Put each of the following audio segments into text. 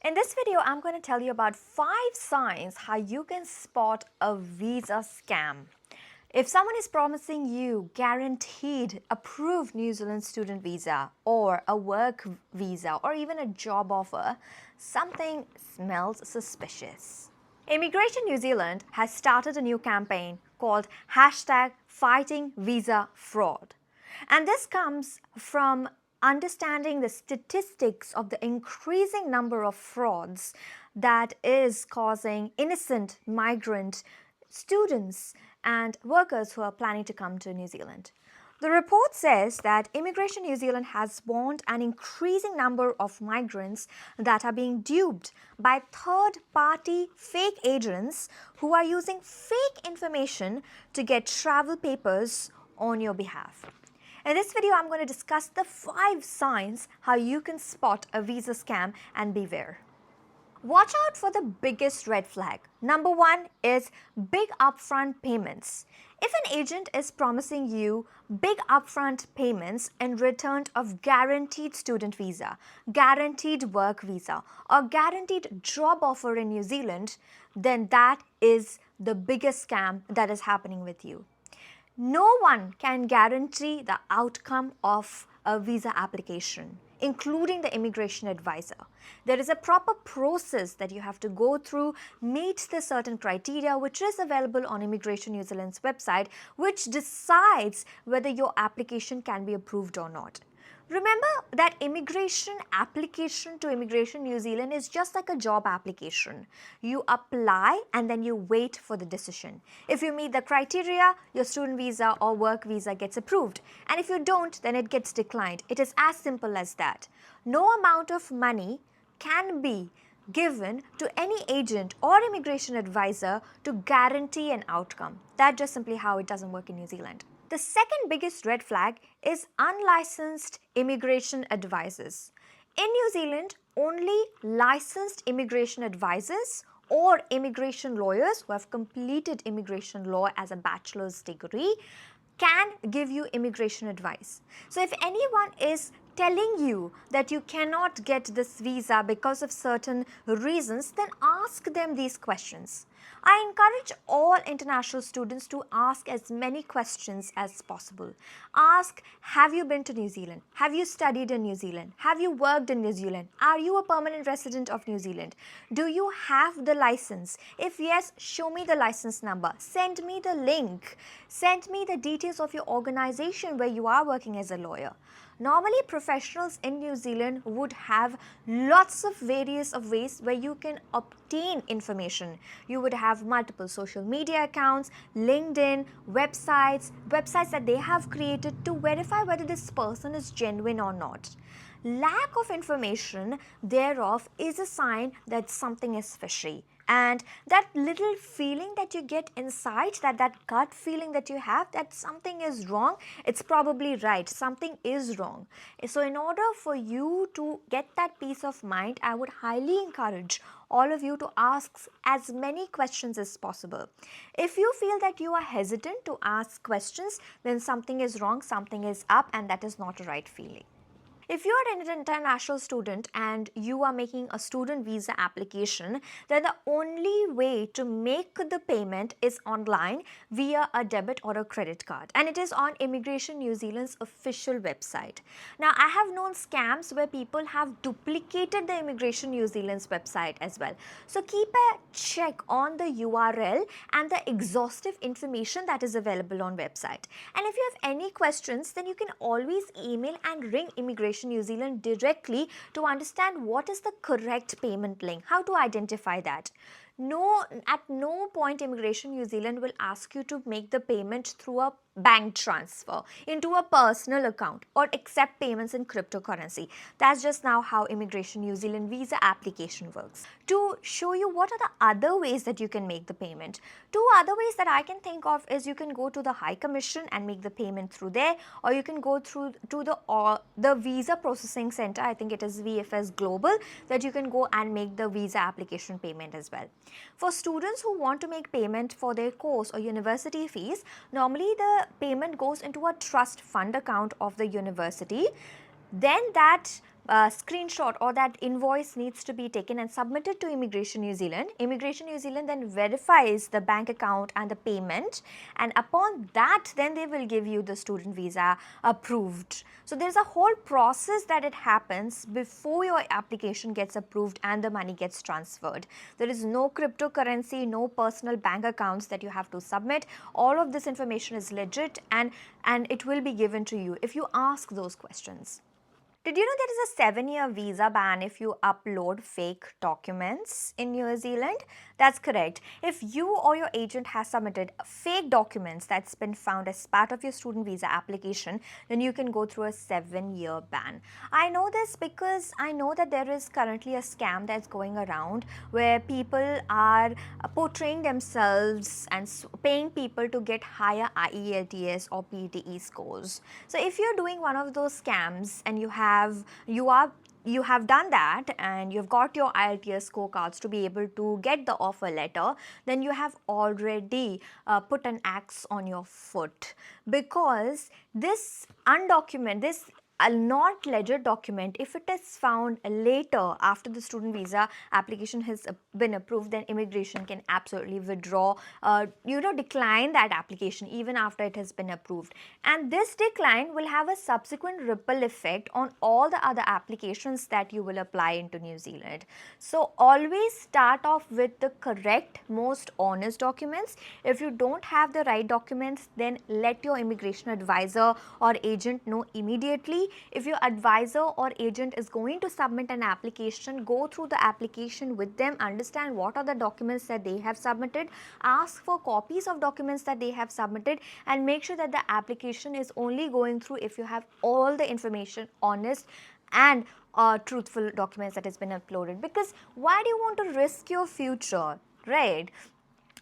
In this video, I'm going to tell you about 5 signs how you can spot a visa scam. If someone is promising you guaranteed approved New Zealand student visa or a work visa or even a job offer, something smells suspicious. Immigration New Zealand has started a new campaign called #FightingVisaFraud. And this comes from understanding the statistics of the increasing number of frauds that is causing innocent migrant students and workers who are planning to come to New Zealand. The report says that Immigration New Zealand has warned an increasing number of migrants that are being duped by third-party fake agents who are using fake information to get travel papers on your behalf. In this video, I'm going to discuss the 5 signs how you can spot a visa scam and beware. Watch out for the biggest red flag. Number 1 is big upfront payments. If an agent is promising you big upfront payments in return of guaranteed student visa, guaranteed work visa, or guaranteed job offer in New Zealand, then that is the biggest scam that is happening with you. No one can guarantee the outcome of a visa application, including the immigration advisor. There is a proper process that you have to go through, meet the certain criteria which is available on Immigration New Zealand's website, which decides whether your application can be approved or not. Remember that immigration application to Immigration New Zealand is just like a job application. You apply and then you wait for the decision. If you meet the criteria, your student visa or work visa gets approved. And if you don't, then it gets declined. It is as simple as that. No amount of money can be given to any agent or immigration advisor to guarantee an outcome. That's just simply how it doesn't work in New Zealand. The second biggest red flag is unlicensed immigration advisors. In New Zealand, only licensed immigration advisors or immigration lawyers who have completed immigration law as a bachelor's degree can give you immigration advice. So if anyone is telling you that you cannot get this visa because of certain reasons, then ask them these questions. I encourage all international students to ask as many questions as possible. Ask, have you been to New Zealand? Have you studied in New Zealand? Have you worked in New Zealand? Are you a permanent resident of New Zealand? Do you have the license? If yes, show me the license number. Send me the link. Send me the details of your organization where you are working as a lawyer. Normally, professionals in New Zealand would have lots of various of ways where you can obtain information. You would have multiple social media accounts, LinkedIn, websites that they have created to verify whether this person is genuine or not. Lack of information thereof is a sign that something is fishy. And that little feeling that you get inside, that gut feeling that you have that something is wrong, it's probably right. Something is wrong. So in order for you to get that peace of mind, I would highly encourage all of you to ask as many questions as possible. If you feel that you are hesitant to ask questions, then something is wrong, something is up, and that is not a right feeling. If you are an international student and you are making a student visa application, then the only way to make the payment is online via a debit or a credit card, and it is on Immigration New Zealand's official website. Now, I have known scams where people have duplicated the Immigration New Zealand's website as well. So keep a check on the URL and the exhaustive information that is available on website. And if you have any questions, then you can always email and ring Immigration New Zealand directly to understand what is the correct payment link, how to identify that. At no point Immigration New Zealand will ask you to make the payment through a bank transfer into a personal account or accept payments in cryptocurrency. That's just now how Immigration New Zealand visa application works. To show you what are the other ways that you can make the payment, 2 other ways that I can think of is you can go to the High Commission and make the payment through there, or you can go through to the Visa Processing Center, I think it is VFS Global, that you can go and make the visa application payment as well. For students who want to make payment for their course or university fees, normally the payment goes into a trust fund account of the university. Then that screenshot or that invoice needs to be taken and submitted to Immigration New Zealand. Immigration New Zealand then verifies the bank account and the payment, and upon that then they will give you the student visa approved. So there's a whole process that it happens before your application gets approved and the money gets transferred. There is no cryptocurrency, no personal bank accounts that you have to submit. All of this information is legit, and it will be given to you if you ask those questions. Did you know there is a 7-year visa ban if you upload fake documents in New Zealand? That's correct. If you or your agent has submitted fake documents that's been found as part of your student visa application, then you can go through a 7-year ban. I know this because I know that there is currently a scam that's going around where people are portraying themselves and paying people to get higher IELTS or PTE scores. So if you're doing one of those scams and you have done that and you've got your IELTS scorecards to be able to get the offer letter, then you have already put an axe on your foot, because this a not legit document, if it is found later after the student visa application has been approved, then immigration can absolutely withdraw, decline that application even after it has been approved. And this decline will have a subsequent ripple effect on all the other applications that you will apply into New Zealand. So always start off with the correct, most honest documents. If you don't have the right documents, then let your immigration advisor or agent know immediately. If your advisor or agent is going to submit an application, go through the application with them, understand what are the documents that they have submitted, ask for copies of documents that they have submitted, and make sure that the application is only going through if you have all the information honest and truthful documents that has been uploaded. Because why do you want to risk your future, right?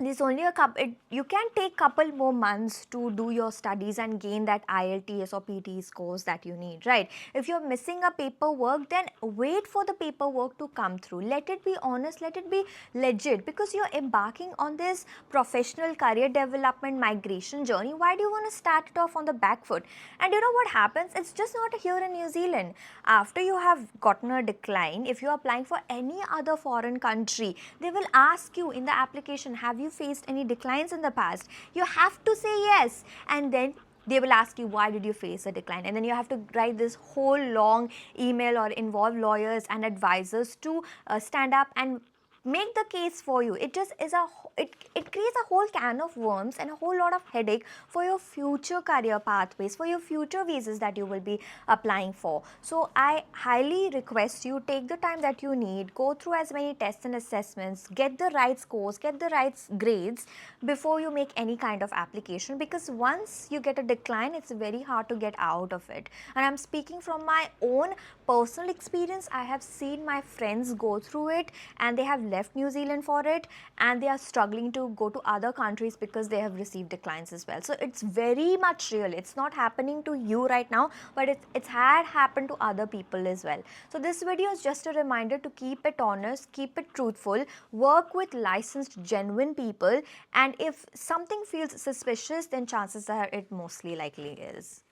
There's only a couple, you can take couple more months to do your studies and gain that IELTS or PTE scores that you need, right? If you're missing a paperwork, then wait for the paperwork to come through. Let it be honest, let it be legit, because you're embarking on this professional career development migration journey. Why do you want to start it off on the back foot? And you know what happens? It's just not here in New Zealand. After you have gotten a decline, if you're applying for any other foreign country, they will ask you in the application, have you faced any declines in the past? You have to say yes, and then they will ask you, why did you face a decline? And then you have to write this whole long email or involve lawyers and advisors to stand up and make the case for you. It just is it creates a whole can of worms and a whole lot of headache for your future career pathways, for your future visas that you will be applying for. So I highly request you, take the time that you need, go through as many tests and assessments, get the right scores, get the right grades before you make any kind of application, because once you get a decline, it's very hard to get out of it. And I'm speaking from my own personal experience. I have seen my friends go through it, and they have left New Zealand for it, and they are struggling to go to other countries because they have received declines as well. So it's very much real. It's not happening to you right now, but it's had happened to other people as well. So this video is just a reminder to keep it honest, keep it truthful, work with licensed, genuine people, and if something feels suspicious, then chances are it mostly likely is.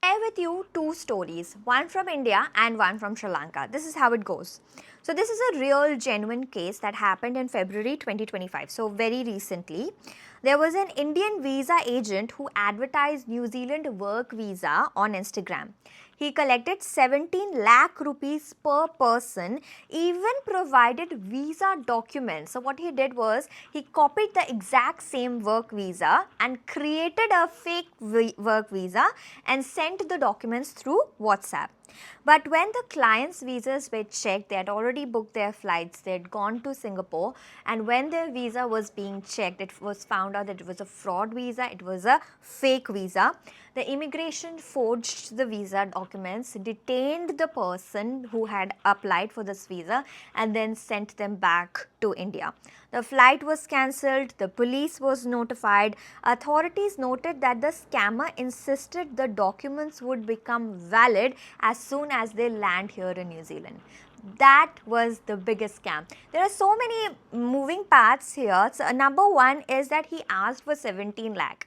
Share with you two stories, one from India and one from Sri Lanka. This is how it goes. So this is a real genuine case that happened in February 2025, so very recently. There was an Indian visa agent who advertised New Zealand work visa on Instagram. He collected 17 lakh rupees per person, even provided visa documents. So what he did was, he copied the exact same work visa and created a fake work visa and sent the documents through WhatsApp. But when the client's visas were checked, they had already booked their flights, they had gone to Singapore, and when their visa was being checked, it was found out that it was a fraud visa, it was a fake visa. The immigration forged the visa documents, detained the person who had applied for this visa, and then sent them back to India. The flight was cancelled, the police was notified. Authorities noted that the scammer insisted the documents would become valid as soon as they land here in New Zealand. That was the biggest scam. There are so many moving parts here. So number one is that he asked for 17 lakh.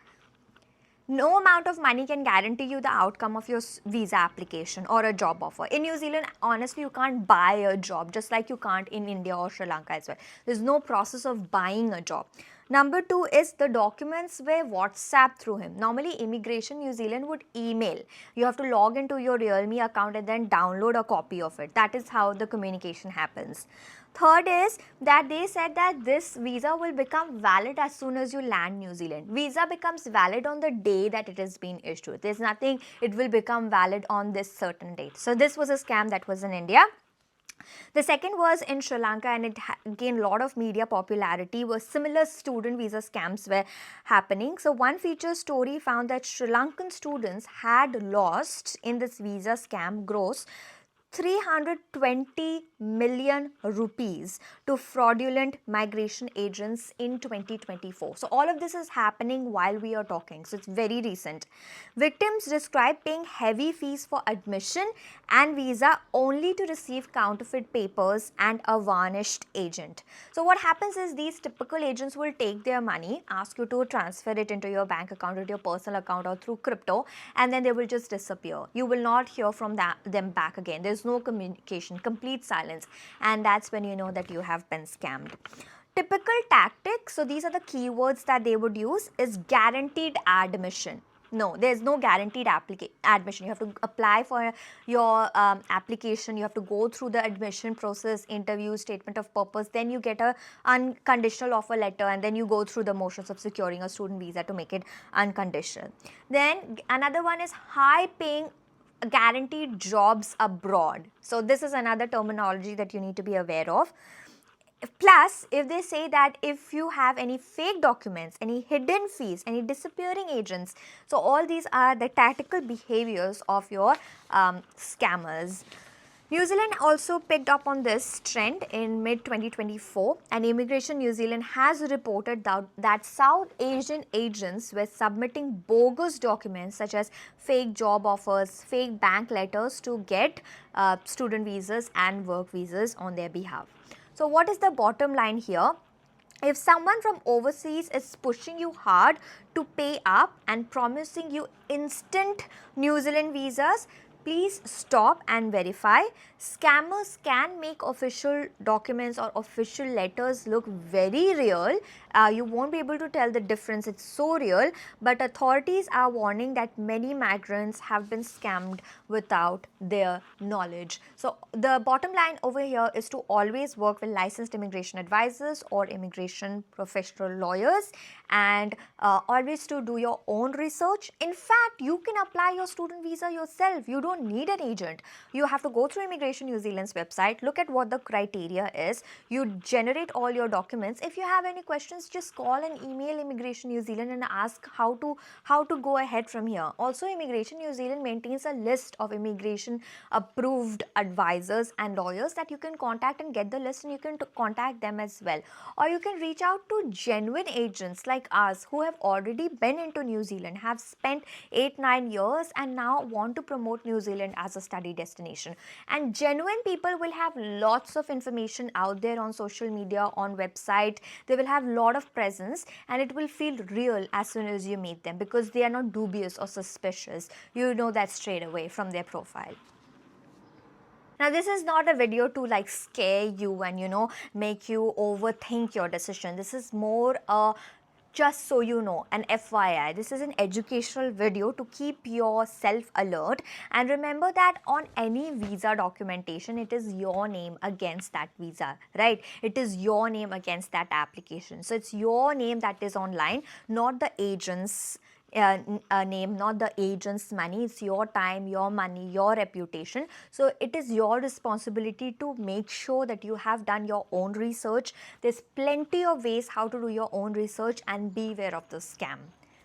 No amount of money can guarantee you the outcome of your visa application or a job offer. In New Zealand, honestly, you can't buy a job, just like you can't in India or Sri Lanka as well. There's no process of buying a job. Number two is the documents were WhatsApp through him. Normally, Immigration New Zealand would email. You have to log into your Realme account and then download a copy of it. That is how the communication happens. Third is that they said that this visa will become valid as soon as you land New Zealand. Visa becomes valid on the day that it has been issued. There's nothing, it will become valid on this certain date. So this was a scam that was in India. The second was in Sri Lanka, and it gained a lot of media popularity. Was similar student visa scams were happening. So one feature story found that Sri Lankan students had lost in this visa scam gross 320 million rupees to fraudulent migration agents in 2024. So all of this is happening while we are talking. So it's very recent. Victims describe paying heavy fees for admission and visa only to receive counterfeit papers and a varnished agent. So what happens is these typical agents will take their money, ask you to transfer it into your bank account, into your personal account or through crypto, and then they will just disappear. You will not hear from them back again. There's no communication, complete silence, and that's when you know that you have been scammed. Typical tactics, so these are the keywords that they would use, is guaranteed admission. No, there's no guaranteed admission. You have to apply for your application. You have to go through the admission process, interview, statement of purpose. Then you get a unconditional offer letter, and then you go through the motions of securing a student visa to make it unconditional. Then another one is high paying guaranteed jobs abroad. So this is another terminology that you need to be aware of. Plus, if they say that if you have any fake documents, any hidden fees, any disappearing agents, so all these are the tactical behaviors of your scammers. New Zealand also picked up on this trend in mid-2024, and Immigration New Zealand has reported that South Asian agents were submitting bogus documents such as fake job offers, fake bank letters to get student visas and work visas on their behalf. So what is the bottom line here? If someone from overseas is pushing you hard to pay up and promising you instant New Zealand visas, please stop and verify. Scammers can make official documents or official letters look very real. You won't be able to tell the difference, it's so real, but authorities are warning that many migrants have been scammed without their knowledge. So the bottom line over here is to always work with licensed immigration advisors or immigration professional lawyers, and always to do your own research. In fact, you can apply your student visa yourself. You don't need an agent. You have to go through Immigration New Zealand's website, look at what the criteria is, you generate all your documents. If you have any questions, just call and email Immigration New Zealand and ask how to go ahead from here. Also, Immigration New Zealand maintains a list of immigration approved advisors and lawyers that you can contact and get the list, and you can contact them as well. Or you can reach out to genuine agents like us who have already been into New Zealand, have spent 8-9 years and now want to promote New Zealand as a study destination. And genuine people will have lots of information out there on social media, on website. They will have a lot of presence, and it will feel real as soon as you meet them, because they are not dubious or suspicious. You know that straight away from their profile. Now, this is not a video to like scare you and make you overthink your decision. This is more just so you know, an FYI. This is an educational video to keep yourself alert. And remember that on any visa documentation, it is your name against that visa, right? It is your name against that application. So it's your name that is online, not the agent's name, not the agent's money. It's your time, your money, your reputation. So it is your responsibility to make sure that you have done your own research. There's plenty of ways how to do your own research, and beware of the scam.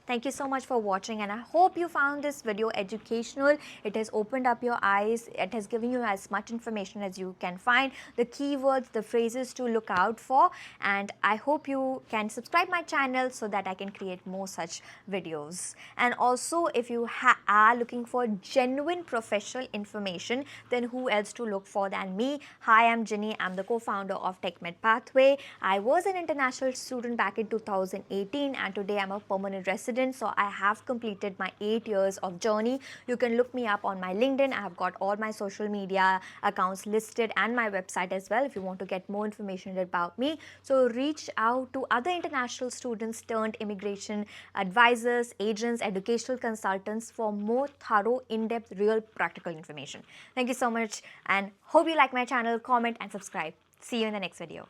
Thank you so much for watching, and I hope you found this video educational. It has opened up your eyes. It has given you as much information as you can find, the keywords, the phrases to look out for, and I hope you can subscribe my channel so that I can create more such videos. And also, if you are looking for genuine professional information, then who else to look for than me? Hi, I'm Ginny. I'm the co-founder of TechMed Pathway. I was an international student back in 2018, and today I'm a permanent resident accident. So I have completed my 8 years of journey. You can look me up on my LinkedIn. I have got all my social media accounts listed and my website as well if you want to get more information about me. So reach out to other international students turned immigration advisors, agents, educational consultants for more thorough, in-depth, real practical information. Thank you so much and hope you like my channel. Comment and subscribe. See you in the next video.